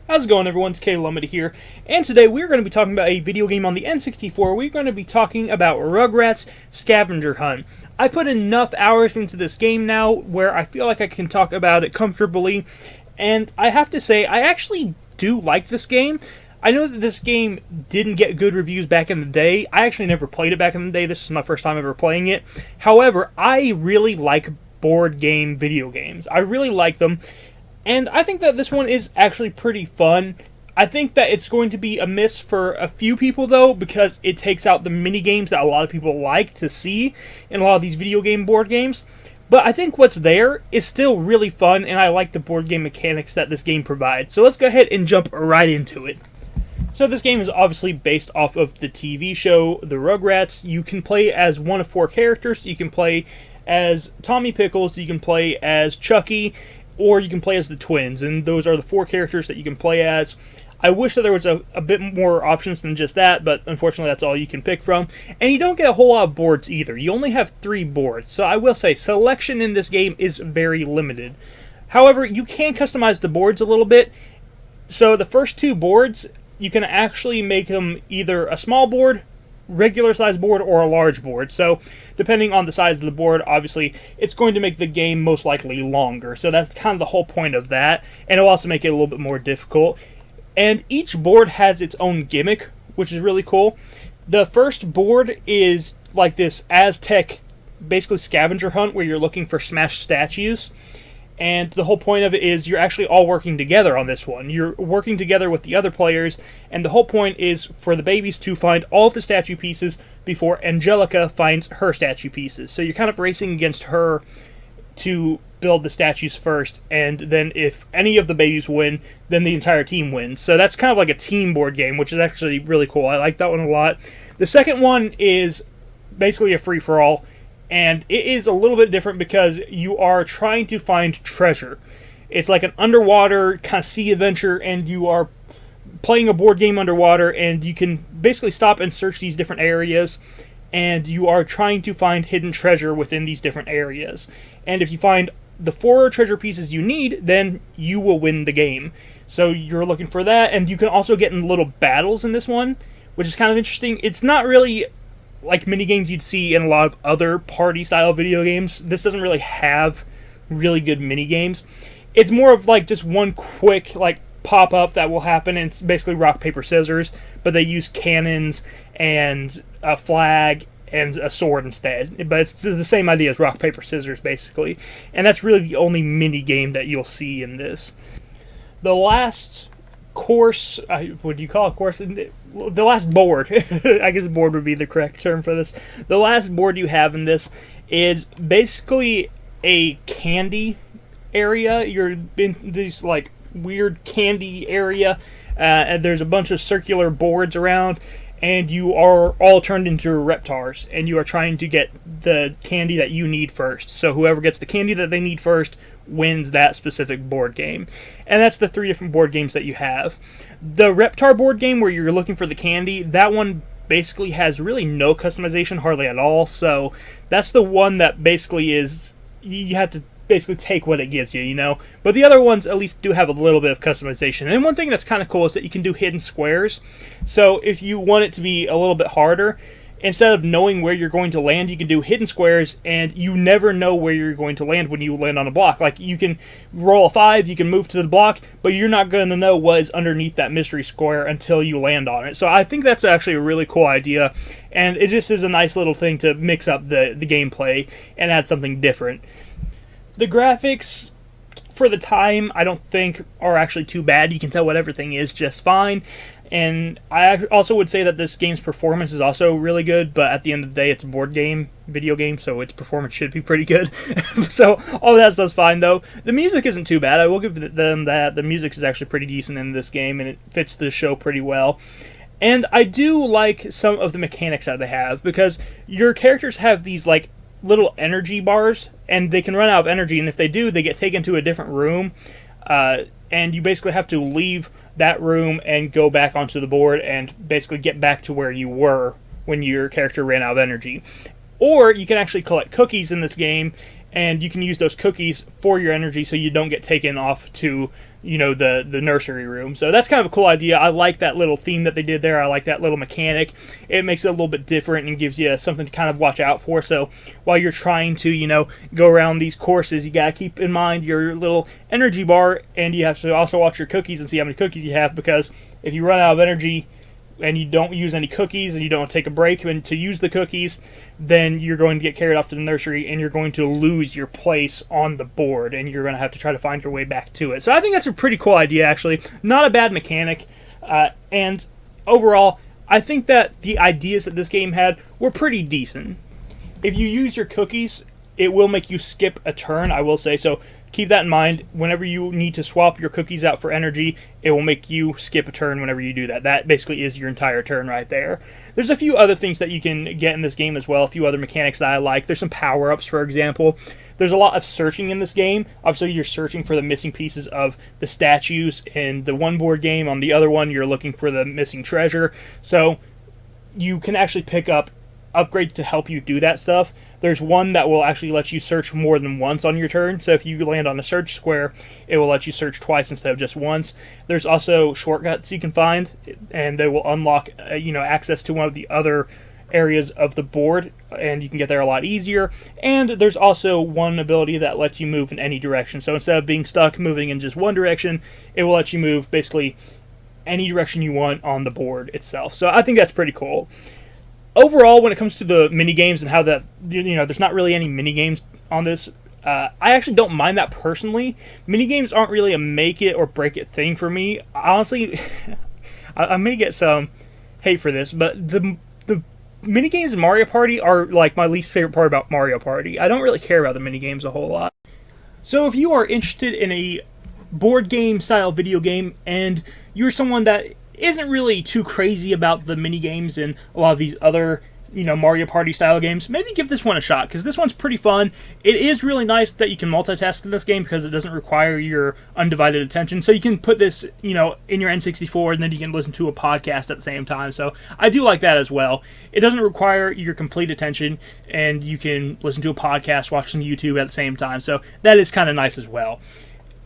How's it going, everyone? It's Lumity here, and today we're going to be talking about a video game on the N64. We're going to be talking about Rugrats Scavenger Hunt. I put enough hours into this game now where I feel like I can talk about it comfortably, and I have to say, I actually do like this game. I know that this game didn't get good reviews back in the day. I actually never played it back in the day. This is my first time ever playing it. However, I really like board game video games. I really like them. And I think that this one is actually pretty fun. I think that it's going to be a miss for a few people, though, because it takes out the mini games that a lot of people like to see in a lot of these video game board games. But I think what's there is still really fun, and I like the board game mechanics that this game provides. So let's go ahead and jump right into it. So this game is obviously based off of the TV show, The Rugrats. You can play as one of four characters. You can play as Tommy Pickles, you can play as Chucky, or you can play as the twins, and those are the four characters that you can play as. I wish that there was a bit more options than just that, but unfortunately that's all you can pick from. And you don't get a whole lot of boards either. You only have 3 boards, so I will say selection in this game is very limited. However, you can customize the boards a little bit. So the first 2 boards, you can actually make them either a small board, regular size board, or a large board. So depending on the size of the board, obviously it's going to make the game most likely longer. So that's kind of the whole point of that, and it'll also make it a little bit more difficult. And each board has its own gimmick, which is really cool. The first board is like this Aztec, basically scavenger hunt, where you're looking for smashed statues. And the whole point of it is you're actually all working together on this one. You're working together with the other players, and the whole point is for the babies to find all of the statue pieces before Angelica finds her statue pieces. So you're kind of racing against her to build the statues first, and then if any of the babies win, then the entire team wins. So that's kind of like a team board game, which is actually really cool. I like that one a lot. The second one is basically a free-for-all. And it is a little bit different because you are trying to find treasure. It's like an underwater kind of sea adventure, and you are playing a board game underwater, and you can basically stop and search these different areas, and you are trying to find hidden treasure within these different areas. And if you find the 4 treasure pieces you need, then you will win the game. So you're looking for that, and you can also get in little battles in this one, which is kind of interesting. It's not really like mini games you'd see in a lot of other party-style video games. This doesn't really have really good mini games. It's more of like just one quick like pop-up that will happen, and it's basically rock, paper, scissors, but they use cannons and a flag and a sword instead. But it's the same idea as rock, paper, scissors, basically. And that's really the only mini game that you'll see in this. The last course, what do you call it, course? The last board, I guess board would be the correct term for this. The last board you have in this is basically a candy area. You're in this like weird candy area, and there's a bunch of circular boards around, and you are all turned into reptars, and you are trying to get the candy that you need first. So whoever gets the candy that they need first wins that specific board game. And that's the 3 different board games that you have. The Reptar board game, where you're looking for the candy, that one basically has really no customization, hardly at all. So that's the one that basically is, you have to basically take what it gives you, you know? But the other ones at least do have a little bit of customization. And one thing that's kind of cool is that you can do hidden squares. So if you want it to be a little bit harder, instead of knowing where you're going to land, you can do hidden squares, and you never know where you're going to land when you land on a block. Like, you can roll a 5, you can move to the block, but you're not going to know what is underneath that mystery square until you land on it. So I think that's actually a really cool idea, and it just is a nice little thing to mix up the gameplay and add something different. The graphics, for the time, I don't think are actually too bad. You can tell what everything is just fine. And I also would say that this game's performance is also really good, but at the end of the day, it's a board game, video game, so its performance should be pretty good. So all that stuff's fine, though. The music isn't too bad. I will give them that. The music is actually pretty decent in this game, and it fits the show pretty well. And I do like some of the mechanics that they have, because your characters have these, like, little energy bars, and they can run out of energy, and if they do, they get taken to a different room, and you basically have to leave that room and go back onto the board and basically get back to where you were when your character ran out of energy. Or you can actually collect cookies in this game, and you can use those cookies for your energy so you don't get taken off to the nursery room. So that's kind of a cool idea. I like that little theme that they did there. I like that little mechanic. It makes it a little bit different and gives you something to kind of watch out for. So while you're trying to, go around these courses, you gotta keep in mind your little energy bar, and you have to also watch your cookies and see how many cookies you have, because if you run out of energy and you don't use any cookies and you don't take a break to use the cookies, then you're going to get carried off to the nursery and you're going to lose your place on the board, and you're going to have to try to find your way back to it. So I think that's a pretty cool idea, actually. Not a bad mechanic. And overall, I think that the ideas that this game had were pretty decent. If you use your cookies, it will make you skip a turn, I will say. So keep that in mind. Whenever you need to swap your cookies out for energy, it will make you skip a turn whenever you do that. That basically is your entire turn right there. There's a few other things that you can get in this game as well, a few other mechanics that I like. There's some power-ups, for example. There's a lot of searching in this game. Obviously, you're searching for the missing pieces of the statues in the one board game. On the other one, you're looking for the missing treasure. So you can actually pick up upgrades to help you do that stuff. There's one that will actually let you search more than once on your turn. So if you land on a search square, it will let you search twice instead of just once. There's also shortcuts you can find, and they will unlock access to one of the other areas of the board, and you can get there a lot easier. And there's also one ability that lets you move in any direction. So instead of being stuck moving in just one direction, it will let you move basically any direction you want on the board itself. So I think that's pretty cool. Overall, when it comes to the mini games and how that, there's not really any mini games on this, I actually don't mind that personally. Mini games aren't really a make it or break it thing for me. Honestly, I may get some hate for this, but the mini games in Mario Party are like my least favorite part about Mario Party. I don't really care about the mini games a whole lot. So if you are interested in a board game style video game and you're someone that isn't really too crazy about the mini games and a lot of these other Mario Party style games, maybe give this one a shot, because this one's pretty fun. It is really nice that you can multitask in this game because it doesn't require your undivided attention. So you can put this in your N64 and then you can listen to a podcast at the same time. So I do like that as well. It doesn't require your complete attention, and you can listen to a podcast, watch some YouTube at the same time. So that is kind of nice as well.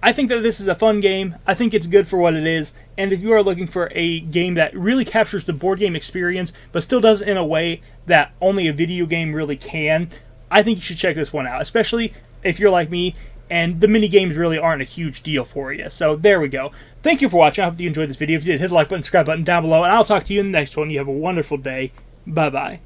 I think that this is a fun game. I think it's good for what it is. And if you are looking for a game that really captures the board game experience, but still does it in a way that only a video game really can, I think you should check this one out, especially if you're like me and the mini games really aren't a huge deal for you. So there we go. Thank you for watching. I hope you enjoyed this video. If you did, hit the like button, subscribe button down below, and I'll talk to you in the next one. You have a wonderful day. Bye-bye.